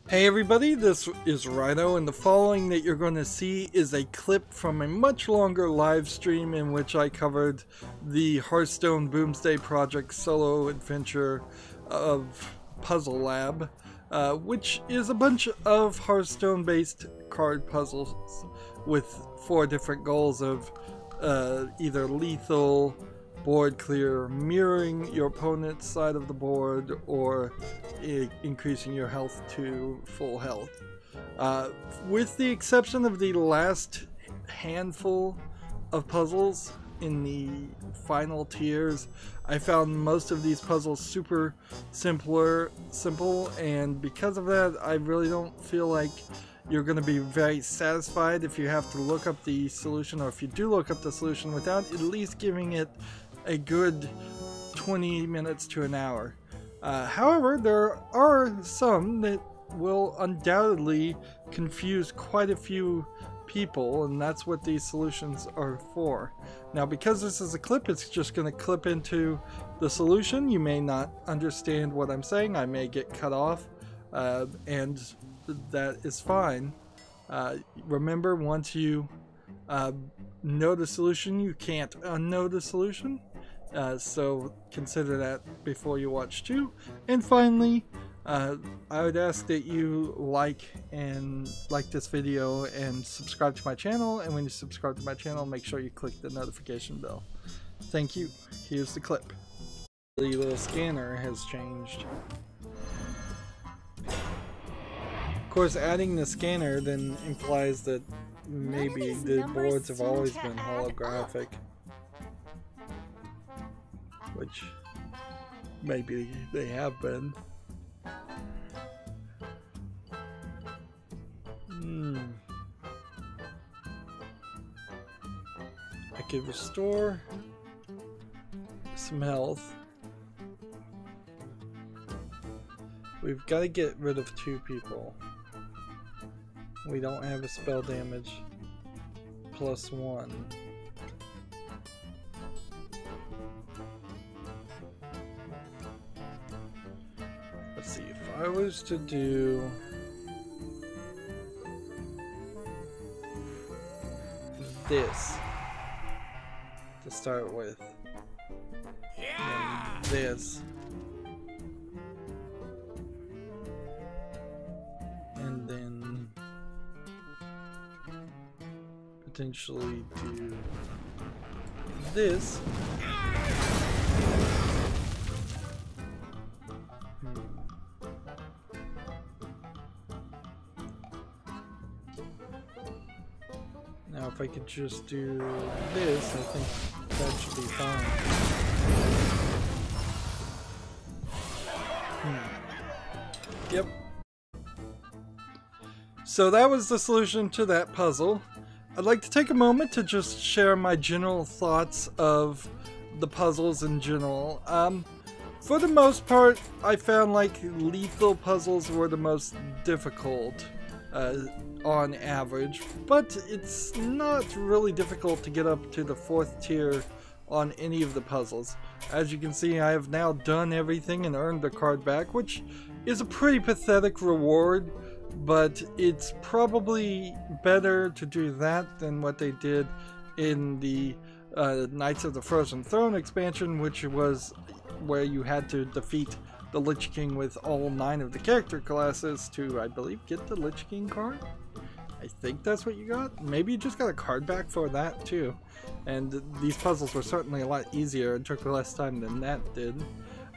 Hey everybody, this is Rydo, and the following that you're going to see is a clip from a much longer live stream in which I covered the Hearthstone Boomsday Project solo adventure of Puzzle Lab, which is a bunch of Hearthstone based card puzzles with 4 different goals of either lethal, board clear, mirroring your opponent's side of the board, or increasing your health to full health. With the exception of the last handful of puzzles in the final tiers, I found most of these puzzles super simple, and because of that, I really don't feel like you're going to be very satisfied if you have to look up the solution, or if you do look up the solution without at least giving it a good 20 minutes to an hour. However, there are some that will undoubtedly confuse quite a few people, and that's what these solutions are for. Now, because this is a clip, it's just going to clip into the solution. You may not understand what I'm saying. I may get cut off, and that is fine. Remember, once you know the solution, you can't unknow the solution. So consider that before you watch too. And finally, I would ask that you like this video and subscribe to my channel. And when you subscribe to my channel, make sure you click the notification bell. Thank you. Here's the clip. The little scanner has changed. Of course, adding the scanner then implies that maybe the boards have always been holographic, which maybe they have been. I could restore some health. We've got to get rid of 2 people. We don't have a spell damage +1. Let's see, if I was to do this to start with, and this, and then potentially do this. Now if I could just do this, I think that should be fine. Yep. So that was the solution to that puzzle. I'd like to take a moment to just share my general thoughts of the puzzles in general. For the most part, I found like lethal puzzles were the most difficult on average, but it's not really difficult to get up to the 4th tier on any of the puzzles. As you can see, I have now done everything and earned the card back, which is a pretty pathetic reward, but it's probably better to do that than what they did in the Knights of the Frozen Throne expansion, which was where you had to defeat the Lich King with all 9 of the character classes to, I believe, get the Lich King card. I think that's what you got. Maybe you just got a card back for that too. And these puzzles were certainly a lot easier and took less time than that did.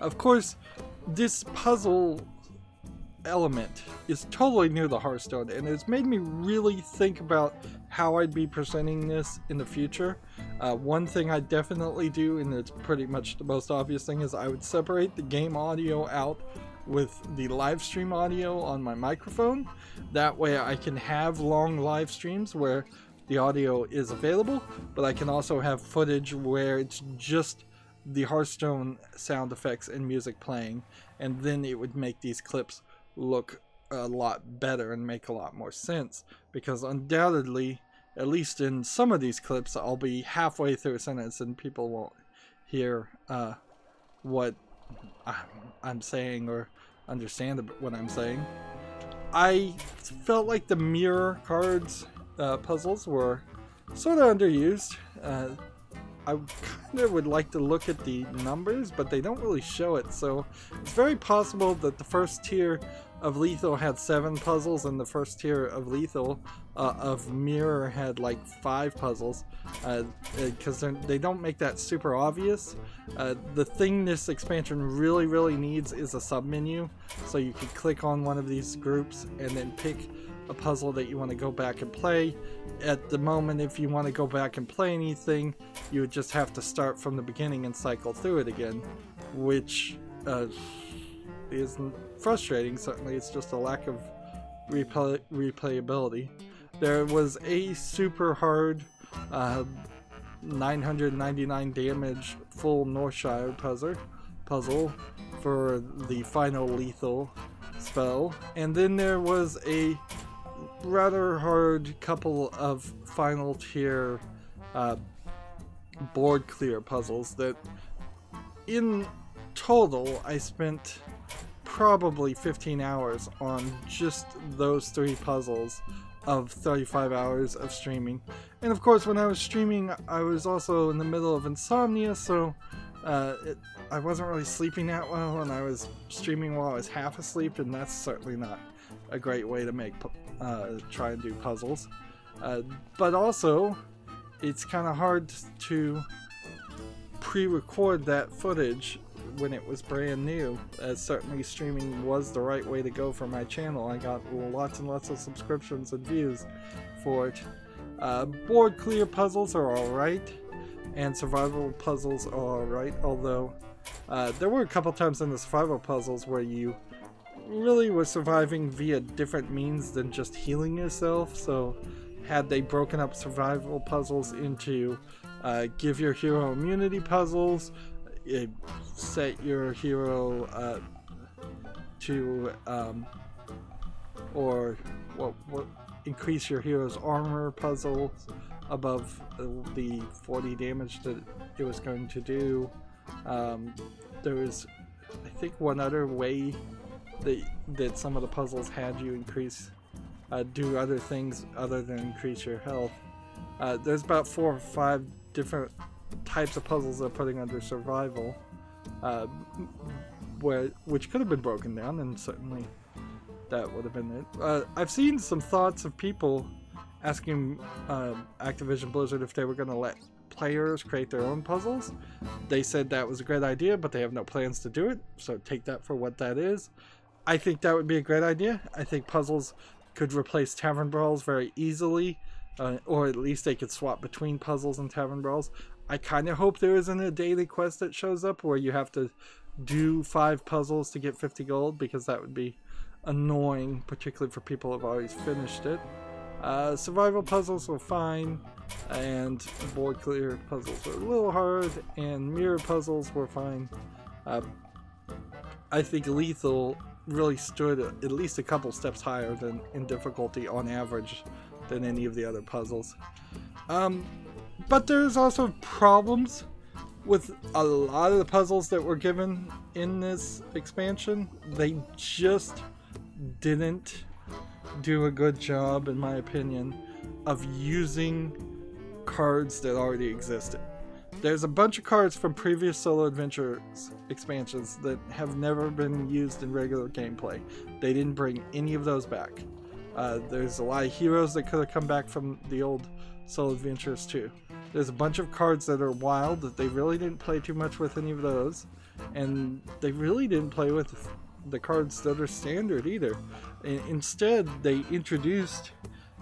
Of course, this puzzle element is totally new to Hearthstone, and it's made me really think about how I'd be presenting this in the future. One thing I definitely do, and it's pretty much the most obvious thing, is I would separate the game audio out with the live stream audio on my microphone. That way I can have long live streams where the audio is available, but I can also have footage where it's just the Hearthstone sound effects and music playing, and then it would make these clips look a lot better and make a lot more sense, because undoubtedly, at least in some of these clips, I'll be halfway through a sentence and people won't hear what I'm saying or understand what I'm saying. I felt like the mirror cards puzzles were sort of underused. I kind of would like to look at the numbers, but they don't really show it, so it's very possible that the first tier of Lethal had 7 puzzles and the first tier of Lethal of Mirror had like 5 puzzles, because they don't make that super obvious. The thing this expansion really needs is a submenu, so you can click on one of these groups and then pick a puzzle that you want to go back and play. At the moment, if you want to go back and play anything, you would just have to start from the beginning and cycle through it again, which is frustrating. Certainly, it's just a lack of replayability. There was a super hard 999 damage full Northshire puzzle for the final Lethal spell, and then there was a rather hard couple of final tier board clear puzzles that in total I spent probably 15 hours on just those 3 puzzles of 35 hours of streaming. And of course, when I was streaming, I was also in the middle of insomnia, so I wasn't really sleeping that well, and I was streaming while I was half asleep, and that's certainly not a great way to make try and do puzzles. But also, it's kind of hard to pre-record that footage when it was brand new, as certainly streaming was the right way to go for my channel. I got lots and lots of subscriptions and views for it. Board clear puzzles are alright, and survival puzzles are alright, although there were a couple times in the survival puzzles where you really were surviving via different means than just healing yourself. So had they broken up survival puzzles into give your hero immunity puzzles, set your hero to or what increase your hero's armor puzzle above the 40 damage that it was going to do. There was, I think, one other way that some of the puzzles had you increase, do other things other than increase your health. There's about 4 or 5 different types of puzzles they're putting under survival, which could have been broken down, and certainly that would have been it. I've seen some thoughts of people asking Activision Blizzard if they were going to let players create their own puzzles. They said that was a great idea, but they have no plans to do it, so take that for what that is. I think that would be a great idea. I think puzzles could replace tavern brawls very easily, or at least they could swap between puzzles and tavern brawls. I kind of hope there isn't a daily quest that shows up where you have to do 5 puzzles to get 50 gold, because that would be annoying, particularly for people who have already finished it. Survival puzzles were fine, and board clear puzzles were a little hard, and mirror puzzles were fine. I think Lethal really stood at least a couple steps higher than in difficulty on average than any of the other puzzles. But there's also problems with a lot of the puzzles that were given in this expansion. They just didn't do a good job, in my opinion, of using cards that already existed. There's a bunch of cards from previous Solo Adventures expansions that have never been used in regular gameplay. They didn't bring any of those back. There's a lot of heroes that could have come back from the old Solo Adventures too. There's a bunch of cards that are wild that they really didn't play too much with any of those, and they really didn't play with the cards that are standard either. Instead, they introduced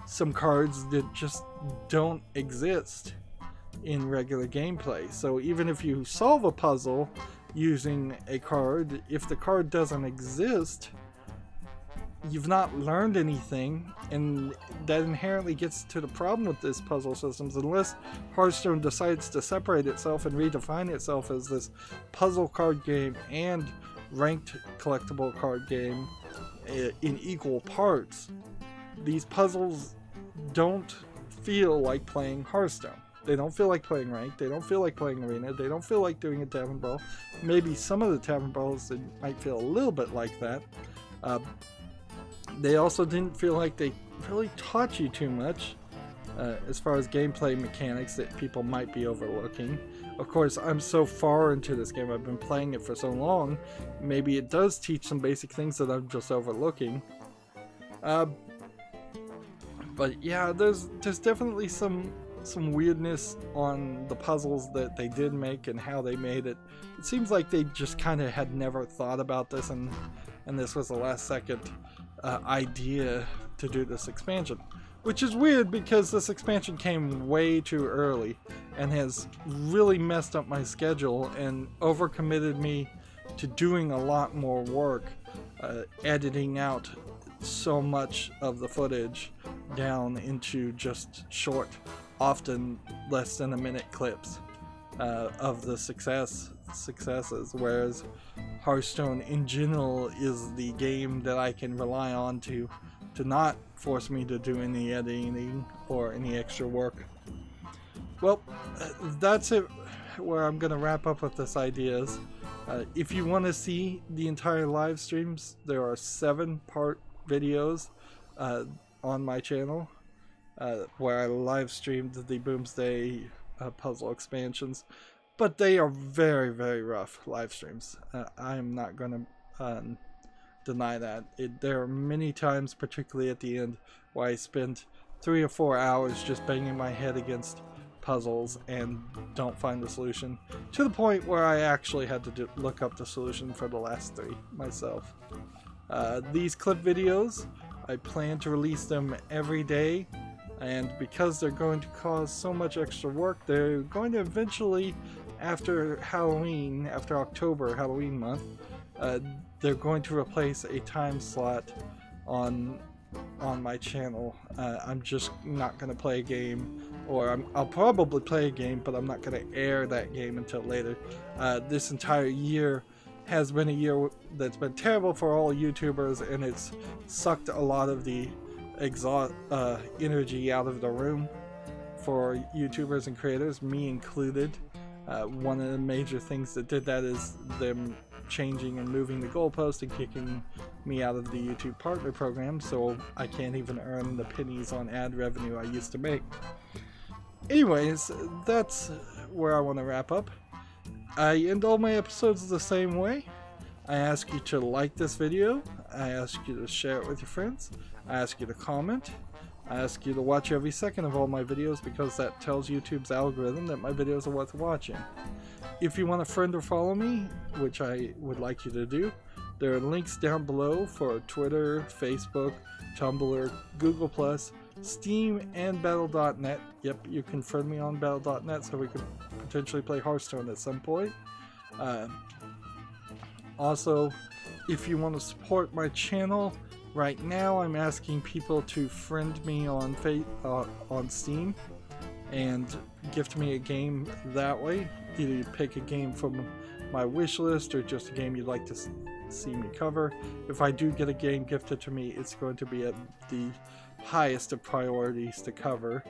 some cards that just don't exist in regular gameplay. So even if you solve a puzzle using a card, if the card doesn't exist, you've not learned anything, and that inherently gets to the problem with this puzzle systems. Unless Hearthstone decides to separate itself and redefine itself as this puzzle card game and ranked collectible card game in equal parts, these puzzles don't feel like playing Hearthstone. They don't feel like playing ranked, they don't feel like playing arena, they don't feel like doing a tavern brawl. Maybe some of the tavern brawls might feel a little bit like that. They also didn't feel like they really taught you too much as far as gameplay mechanics that people might be overlooking. Of course, I'm so far into this game, I've been playing it for so long, maybe it does teach some basic things that I'm just overlooking. But yeah, there's definitely some weirdness on the puzzles that they did make and how they made it. It seems like they just kind of had never thought about this, and this was the last second idea to do this expansion. Which is weird because this expansion came way too early and has really messed up my schedule and overcommitted me to doing a lot more work, editing out so much of the footage down into just short, often less than a minute clips of the successes, whereas Hearthstone in general is the game that I can rely on to not force me to do any editing or any extra work. Well, that's it where I'm gonna wrap up with this ideas. If you want to see the entire live streams, there are 7-part videos on my channel where I live streamed the Boomsday puzzle expansions, but they are very, very rough live streams. I am not gonna deny that. There are many times, particularly at the end, where I spend 3 or 4 hours just banging my head against puzzles and don't find the solution, to the point where I actually had to look up the solution for the last 3 myself. These clip videos, I plan to release them every day, and because they're going to cause so much extra work, they're going to eventually, after Halloween, after October, Halloween month, they're going to replace a time slot on my channel. I'm just not going to play a game, or I'll probably play a game, but I'm not going to air that game until later. This entire year has been a year that's been terrible for all YouTubers, and it's sucked a lot of the energy out of the room for YouTubers and creators, me included. One of the major things that did that is them changing and moving the goalpost and kicking me out of the YouTube partner program, so I can't even earn the pennies on ad revenue I used to make. Anyways, that's where I want to wrap up. I end all my episodes the same way. I ask you to like this video, I ask you to share it with your friends, I ask you to comment, I ask you to watch every second of all my videos, because that tells YouTube's algorithm that my videos are worth watching. If you want to friend or follow me, which I would like you to do, there are links down below for Twitter, Facebook, Tumblr, Google+, Steam, and Battle.net. Yep, you can friend me on Battle.net so we could potentially play Hearthstone at some point. Also, if you want to support my channel, right now I'm asking people to friend me on Steam and gift me a game that way. Either you pick a game from my wish list or just a game you'd like to see me cover. If I do get a game gifted to me, it's going to be at the highest of priorities to cover.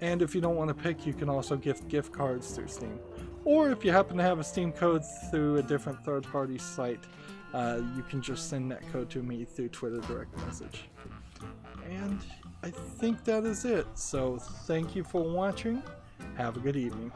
And if you don't want to pick, you can also gift gift cards through Steam. Or if you happen to have a Steam code through a different third-party site, you can just send that code to me through Twitter direct message. And I think that is it. So thank you for watching. Have a good evening.